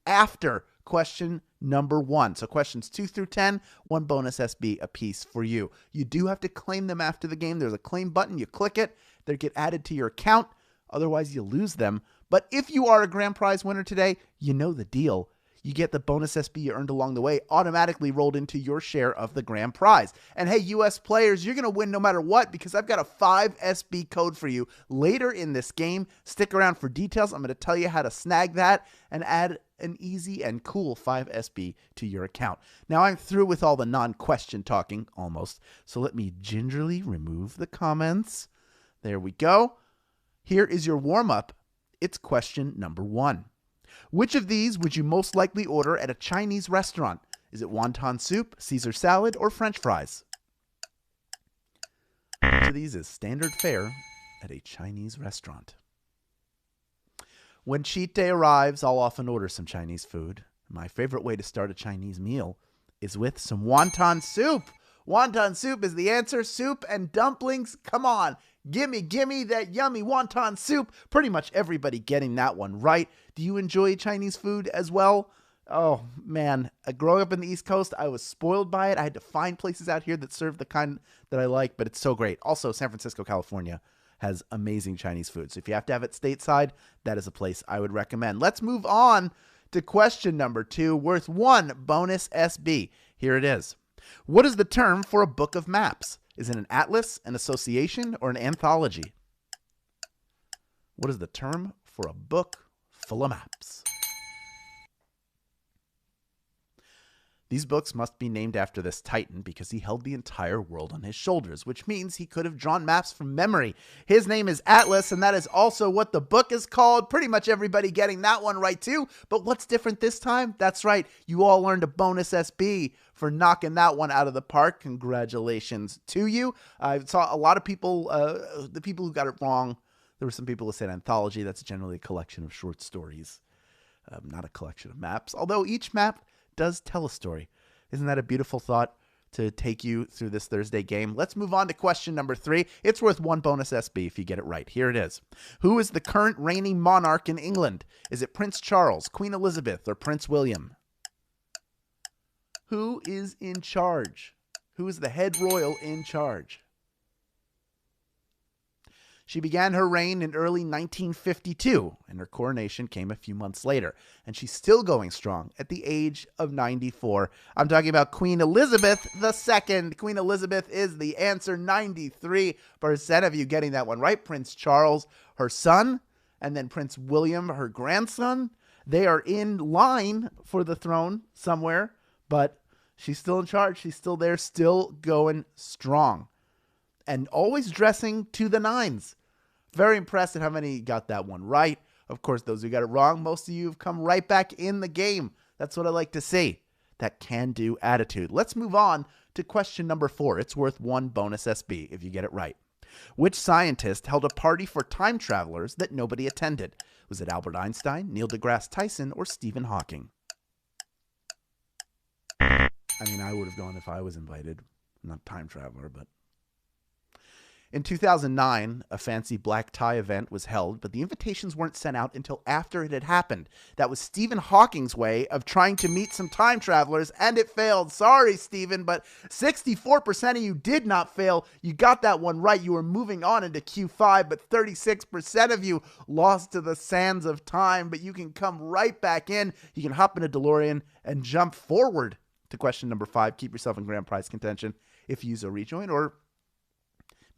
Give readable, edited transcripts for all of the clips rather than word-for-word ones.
after question number 1. So questions 2 through 10, one bonus SB apiece for you. You do have to claim them after the game. There's a claim button. You click it. They get added to your account. Otherwise, you lose them. But if you are a grand prize winner today, you know the deal. You get the bonus SB you earned along the way automatically rolled into your share of the grand prize. And hey, US players, you're going to win no matter what because I've got a 5 SB code for you later in this game. Stick around for details. I'm going to tell you how to snag that and add an easy and cool 5 SB to your account. Now I'm through with all the non-question talking, almost. So let me gingerly remove the comments. There we go. Here is your warm-up. It's question number 1. Which of these would you most likely order at a Chinese restaurant? Is it wonton soup, Caesar salad, or French fries? Which of these is standard fare at a Chinese restaurant? When cheat day arrives, I'll often order some Chinese food. My favorite way to start a Chinese meal is with some wonton soup. Wonton soup is the answer. Soup and dumplings. Come on. Gimme that yummy wonton soup. Pretty much everybody getting that one right. Do you enjoy Chinese food as well? Oh, man. Growing up in the East Coast, I was spoiled by it. I had to find places out here that serve the kind that I like, but it's so great. Also, San Francisco, California has amazing Chinese food. So if you have to have it stateside, that is a place I would recommend. Let's move on to question number 2, worth 1 bonus SB. Here it is. What is the term for a book of maps? Is it an atlas, an association, or an anthology? What is the term for a book full of maps? These books must be named after this titan because he held the entire world on his shoulders, which means he could have drawn maps from memory. His name is Atlas, and that is also what the book is called. Pretty much everybody getting that one right too. But what's different this time? That's right. You all earned a bonus SB for knocking that one out of the park. Congratulations to you. I saw a lot of people, the people who got it wrong. There were some people who said anthology. That's generally a collection of short stories, not a collection of maps. Although each map does tell a story. Isn't that a beautiful thought to take you through this Thursday game? Let's move on to question number 3. It's worth 1 bonus SB if you get it right. Here it is. Who is the current reigning monarch in England? Is it Prince Charles, Queen Elizabeth, or Prince William? Who is in charge? Who is the head royal in charge? She began her reign in early 1952, and her coronation came a few months later. And she's still going strong at the age of 94. I'm talking about Queen Elizabeth II. Queen Elizabeth is the answer. 93% of you getting that one right. Prince Charles, her son, and then Prince William, her grandson. They are in line for the throne somewhere, but she's still in charge. She's still there, still going strong. And always dressing to the nines. Very impressed at how many got that one right. Of course, those who got it wrong, most of you have come right back in the game. That's what I like to see. That can-do attitude. Let's move on to question number 4. It's worth 1 bonus SB if you get it right. Which scientist held a party for time travelers that nobody attended? Was it Albert Einstein, Neil deGrasse Tyson, or Stephen Hawking? I mean, I would have gone if I was invited. I'm not a time traveler, but... In 2009, a fancy black tie event was held, but the invitations weren't sent out until after it had happened. That was Stephen Hawking's way of trying to meet some time travelers, and it failed. Sorry, Stephen, but 64% of you did not fail. You got that one right. You were moving on into Q5, but 36% of you lost to the sands of time, but you can come right back in. You can hop in a DeLorean and jump forward to question number 5. Keep yourself in grand prize contention if you use a rejoin, or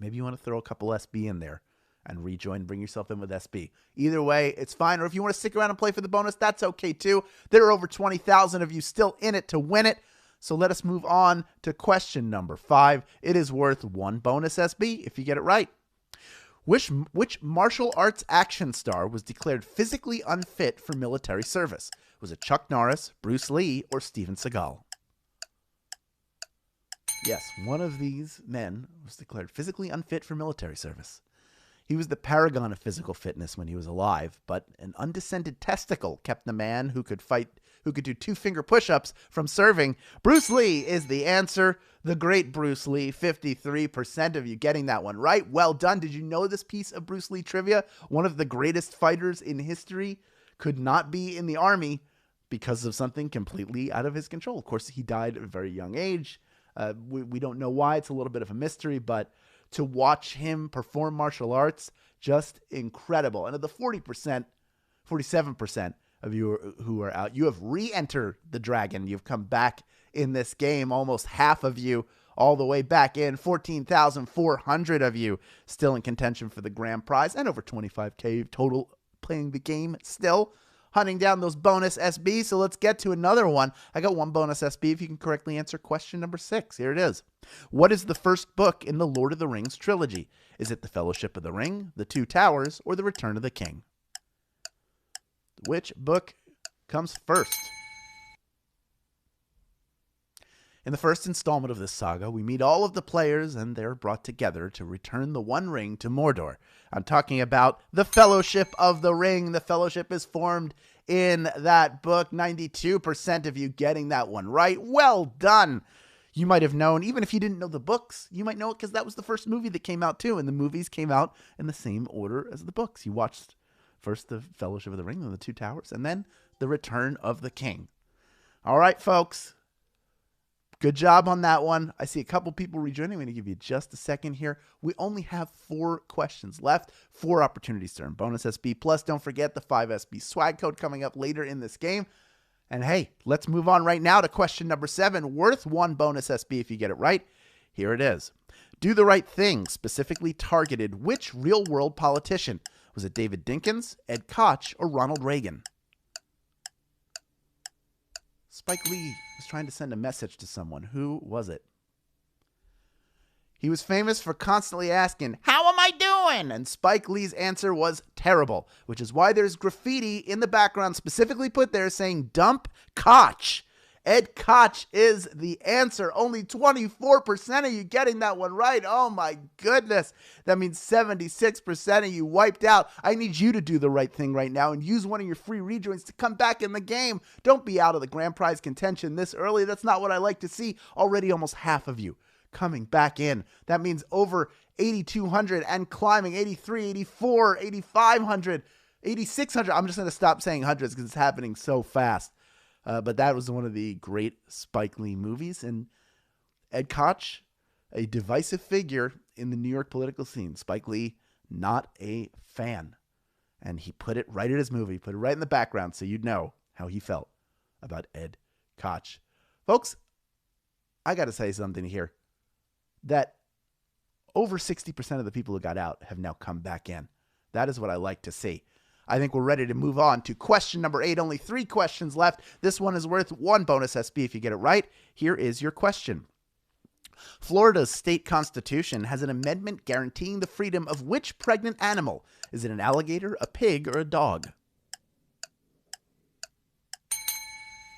maybe you want to throw a couple SB in there and rejoin, bring yourself in with SB. Either way, it's fine. Or if you want to stick around and play for the bonus, that's okay too. There are over 20,000 of you still in it to win it. So let us move on to question number 5. It is worth 1 bonus SB if you get it right. Which martial arts action star was declared physically unfit for military service? Was it Chuck Norris, Bruce Lee, or Steven Seagal? Yes, one of these men was declared physically unfit for military service. He was the paragon of physical fitness when he was alive, but an undescended testicle kept the man who could do 2-finger push-ups from serving. Bruce Lee is the answer. The great Bruce Lee, 53% of you getting that one right. Well done. Did you know this piece of Bruce Lee trivia? One of the greatest fighters in history could not be in the army because of something completely out of his control. Of course, he died at a very young age. We don't know why. It's a little bit of a mystery, but to watch him perform martial arts, just incredible. And of the 40%, 47% of you who are out, you have re-entered the dragon. You've come back in this game. Almost half of you all the way back in. 14,400 of you still in contention for the grand prize, and over 25K total playing the game still, hunting down those bonus SBs. So let's get to another one. I got one bonus SB if you can correctly answer question number 6. Here it is. What is the first book in the Lord of the Rings trilogy? Is it The Fellowship of the Ring, The Two Towers, or The Return of the King? Which book comes first? In the first installment of this saga, we meet all of the players and they're brought together to return the One Ring to Mordor. I'm talking about the Fellowship of the Ring. The Fellowship is formed in that book. 92% of you getting that one right. Well done. You might have known, even if you didn't know the books, you might know it because that was the first movie that came out too, and the movies came out in the same order as the books. You watched first the Fellowship of the Ring, then the Two Towers, and then the Return of the King. All right, folks. Good job on that one. I see a couple people rejoining. I'm going to give you just a second here. We only have 4 questions left, 4 opportunities to earn bonus SB. Plus, don't forget the 5 SB swag code coming up later in this game. And hey, let's move on right now to question number 7, worth 1 bonus SB if you get it right. Here it is. Do the Right Thing specifically targeted which real-world politician? Was it David Dinkins, Ed Koch, or Ronald Reagan? Spike Lee was trying to send a message to someone. Who was it? He was famous for constantly asking, "How am I doing?" And Spike Lee's answer was terrible, which is why there's graffiti in the background specifically put there saying, "Dump Koch." Ed Koch is the answer. Only 24% of you getting that one right. Oh my goodness. That means 76% of you wiped out. I need you to do the right thing right now and use one of your free rejoins to come back in the game. Don't be out of the grand prize contention this early. That's not what I like to see. Already almost half of you coming back in. That means over 8,200 and climbing. 83, 84, 8,500, 8,600. I'm just going to stop saying hundreds because it's happening so fast. But that was one of the great Spike Lee movies. And Ed Koch, a divisive figure in the New York political scene. Spike Lee, not a fan. And he put it right in his movie, put it right in the background so you'd know how he felt about Ed Koch. Folks, I got to say something here. That over 60% of the people who got out have now come back in. That is what I like to see. I think we're ready to move on to question number 8. Only 3 questions left. This one is worth 1 bonus SB if you get it right. Here is your question. Florida's state constitution has an amendment guaranteeing the freedom of which pregnant animal? Is it an alligator, a pig, or a dog?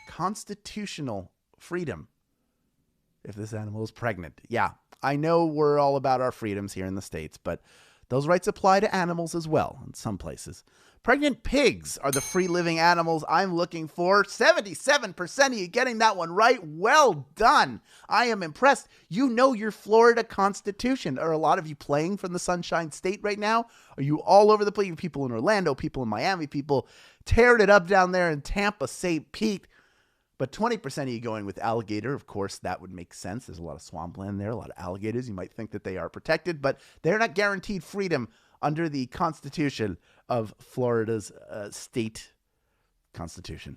Constitutional freedom if this animal is pregnant. Yeah, I know we're all about our freedoms here in the States, but those rights apply to animals as well in some places. Pregnant pigs are the free-living animals I'm looking for. 77% of you getting that one right. Well done. I am impressed. You know your Florida Constitution. Are a lot of you playing from the Sunshine State right now? Are you all over the place? People in Orlando, people in Miami, people tearing it up down there in Tampa, St. Pete. But 20% of you going with alligator. Of course, that would make sense. There's a lot of swampland there, a lot of alligators. You might think that they are protected, but they're not guaranteed freedom under the Constitution of Florida's state constitution.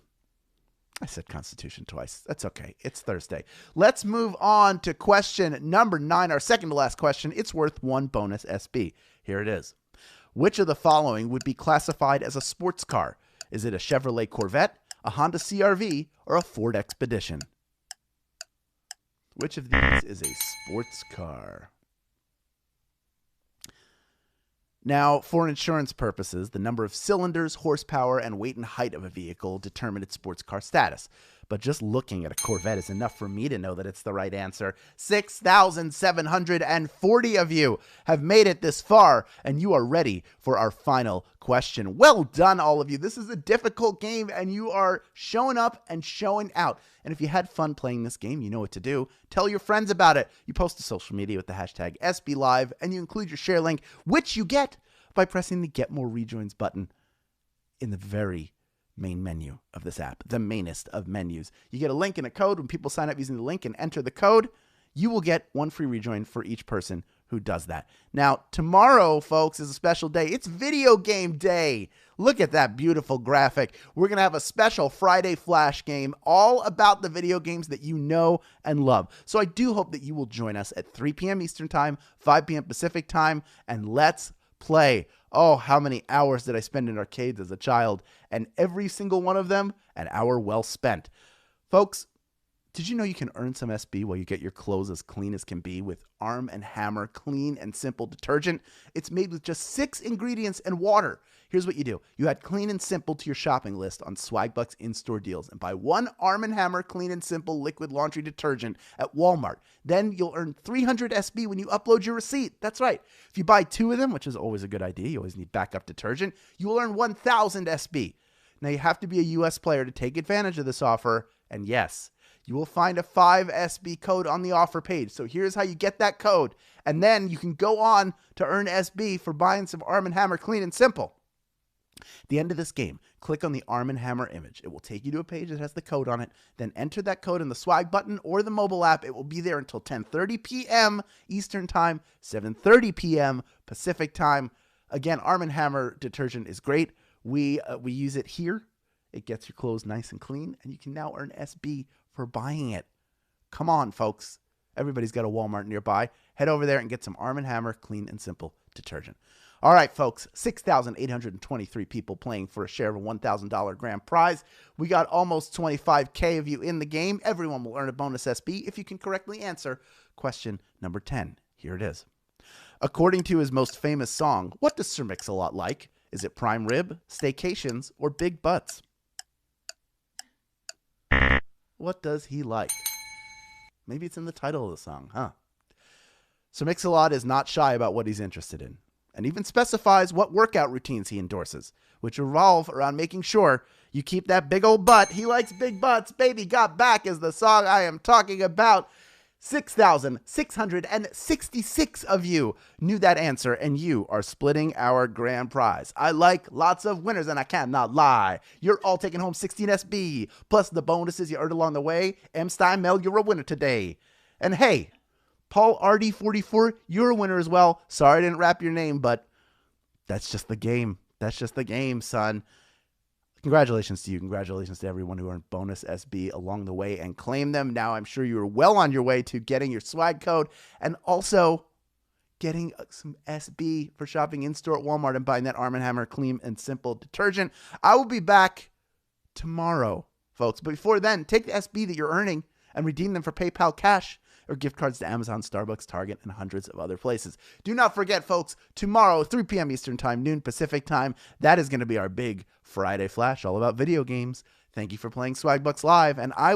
I said constitution twice. That's okay. It's Thursday. Let's move on to question number 9, our second to last question. It's worth 1 bonus SB. Here it is. Which of the following would be classified as a sports car? Is it a Chevrolet Corvette, a Honda CR-V, or a Ford Expedition? Which of these is a sports car? Now, for insurance purposes, the number of cylinders, horsepower, and weight and height of a vehicle determine its sports car status. But just looking at a Corvette is enough for me to know that it's the right answer. 6,740 of you have made it this far, and you are ready for our final question. Well done, all of you. This is a difficult game, and you are showing up and showing out. And if you had fun playing this game, you know what to do. Tell your friends about it. You post to social media with the hashtag SBLive, and you include your share link, which you get by pressing the Get More Rejoins button in the very main menu of this app, the mainest of menus. You get a link and a code. When people sign up using the link and enter the code, you will get one free rejoin for each person who does that. Now, tomorrow, folks, is a special day. It's video game day. Look at that beautiful graphic. We're going to have a special Friday Flash game all about the video games that you know and love. So I do hope that you will join us at 3 p.m. Eastern Time, 5 p.m. Pacific Time, and let's play. Oh, how many hours did I spend in arcades as a child? And every single one of them, an hour well spent. Folks, did you know you can earn some SB while you get your clothes as clean as can be with Arm & Hammer Clean and Simple Detergent? It's made with just 6 ingredients and water. Here's what you do. You add Clean and Simple to your shopping list on Swagbucks in-store deals and buy 1 Arm & Hammer Clean and Simple liquid laundry detergent at Walmart. Then you'll earn 300 SB when you upload your receipt. That's right. If you buy 2 of them, which is always a good idea, you always need backup detergent, you will earn 1,000 SB. Now, you have to be a U.S. player to take advantage of this offer, and yes, you will find a 5SB code on the offer page. So here's how you get that code. And then you can go on to earn SB for buying some Arm & Hammer Clean and Simple. At the end of this game, click on the Arm & Hammer image. It will take you to a page that has the code on it. Then enter that code in the Swag button or the mobile app. It will be there until 10:30 p.m. Eastern Time, 7:30 p.m. Pacific Time. Again, Arm & Hammer detergent is great. We use it here. It gets your clothes nice and clean, and you can now earn SB for buying it. Come on, folks. Everybody's got a Walmart nearby. Head over there and get some Arm & Hammer Clean and Simple detergent. All right, folks, 6,823 people playing for a share of a $1,000 grand prize. We got almost 25K of you in the game. Everyone will earn a bonus SB if you can correctly answer question number 10. Here it is. According to his most famous song, what does Sir Mix-a-Lot like? Is it prime rib, staycations, or big butts? What does he like? Maybe it's in the title of the song, huh? Sir Mix-a-Lot is not shy about what he's interested in, and even specifies what workout routines he endorses, which revolve around making sure you keep that big old butt. He likes big butts. Baby Got Back is the song I am talking about. 6,666 of you knew that answer, and you are splitting our grand prize. I like lots of winners, and I cannot lie. You're all taking home 16 SB, plus the bonuses you earned along the way. M. Steinmel, you're a winner today. And hey, Paul RD44, you're a winner as well. Sorry I didn't wrap your name, but that's just the game. That's just the game, son. Congratulations to you. Congratulations to everyone who earned bonus SB along the way and claimed them. Now I'm sure you are well on your way to getting your swag code and also getting some SB for shopping in-store at Walmart and buying that Arm & Hammer Clean and Simple detergent. I will be back tomorrow, folks. But before then, take the SB that you're earning and redeem them for PayPal cash or gift cards to Amazon, Starbucks, Target, and hundreds of other places. Do not forget, folks, tomorrow, 3 p.m. Eastern Time, noon Pacific Time, that is going to be our big Friday Flash all about video games. Thank you for playing Swagbucks Live, and I